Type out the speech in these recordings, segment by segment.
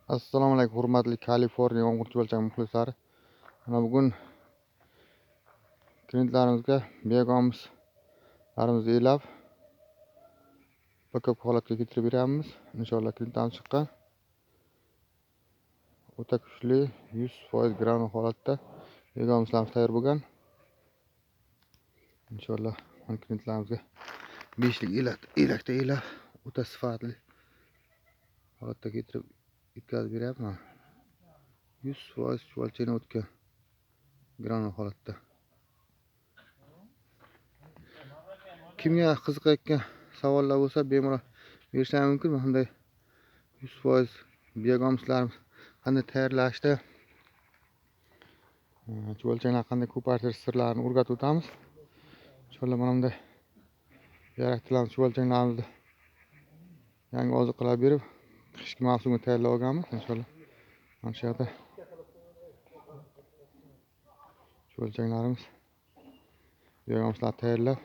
Assalomu alaykum hurmatli Kaliforniya o'ng'urtuvchan muxlislari. Mana bugun klientlarimizga beg'amizlarimizni elab backup holatga keltirib beramiz. Inshaalloh klientlarimiz chiqqan. O'ta kuchli 100% granul holatda beg'amizlarimiz tayyor bo'lgan. Inshaalloh mana klientlarimizga 5lik elakda elab o'ta sifatli holatda keltirib yetkazib beryapman. 100% chuvalchangni o'tgan granul holatda. Kimga qiziqayotgan savollar bo'lsa bemalol berishim mumkin. Bunday 100% biogomslarimiz qanday tayyorlashda, chuvalchanglar qanday ko'paytirish sirlarini o'rgatib o'tamiz. Inshaalloh mana bunday yaratgan chuvalchanglarimizni yangi oziqalar berib qishki mavsumga tayyorlab olganmiz. Inshaalloh mana shu yerda chuvalchanglarimiz biogomslar tayyorlab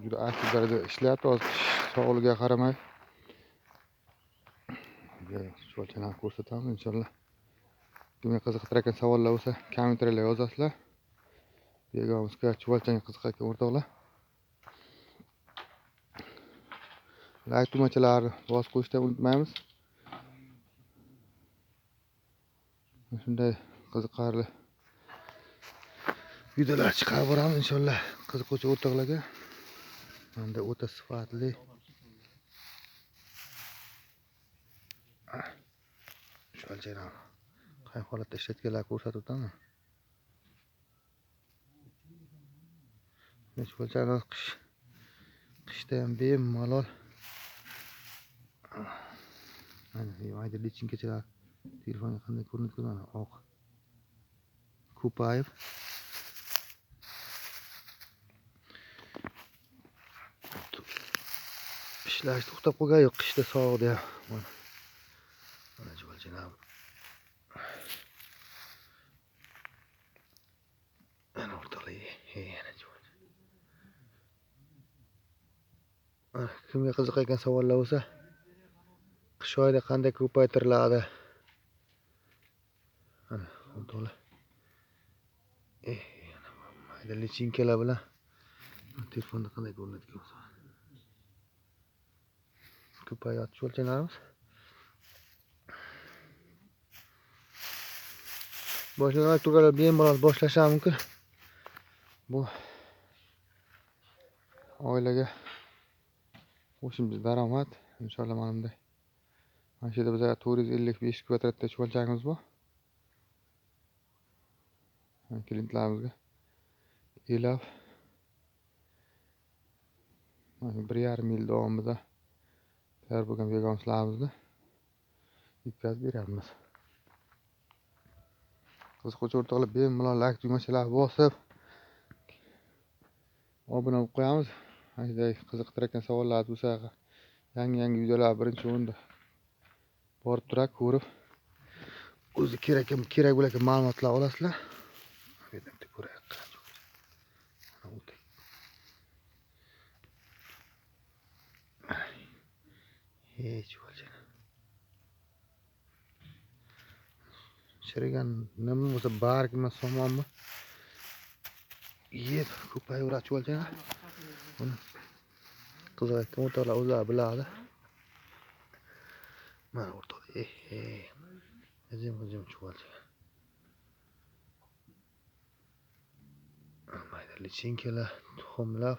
juda aktiv darajada ishlayapti. Hozir sog'ligiga qaramay chuvalchanglarni ko'rsatamiz. Inshaalloh kimga qiziqtirayotgan savollar bo'lsa kommentariylar yozasizlar. Beg'amizga chuvalchangga qiziqayotgan o'rtoqlar like tugmachalarni bosib qo'yishni unutmaymiz. Shunday qiziqarli videolar chiqarib boramiz inshaalloh qiziquvchi o'rtoqlarga. Menda o'ta sifatli chuvalchanglar qay holatda ishlatganlarni ko'rsatib o'taman. Chuvalchanglar qishda ham bemalol mayda lichinkachalar telefonga qanday ko'rinib turadi, oq ko'payib ishlash to'xtab qolgan yo'q. Qishda sovuqda ham mana chuvalchanglar ana o'rtoqlar, kimga qiziqayotgan savollar bo'lsa, qish oyida qanday ko'paytiriladi, ana o'rtoqlar, mayda lichinkalar bilan telefonda qanday ko'rinadigan bo'lsa ko'payadi chuvalchanglarimiz. Boshlangan turlar bemalol boshlash mumkin. Bu oilaga qo'shimcha daromad. Inshaalloh mana bunday. Mana shu yerda bizga 455 kvadratda chuvalchangimiz bor. Klientlarimizga elab 1,5 yil davomida tayyor bo'lgan beg'amslarimizni yetkazib beryapmiz. Qiziquvchi o'rtoqlar bemalol like tugmachalarni bosib obuna bo'lib qo'yamiz. Shunday qiziqtirayotgan savollar bo'lsa, yangi videolar birinchi o'rinda borib turadi, ko'rib o'zi kerak bo'lgan ma'lumotlar olasizlar. Chirigan nima bo'lsa bargmi, somonmi yeb ko'payaveradi chuvalchanglar. Buni qiziqayotgan o'rtoqlar o'zlari biladi. Mana o'rtoqlar, ajim chuvalchang. Mayda lichinkalar, tuxumlar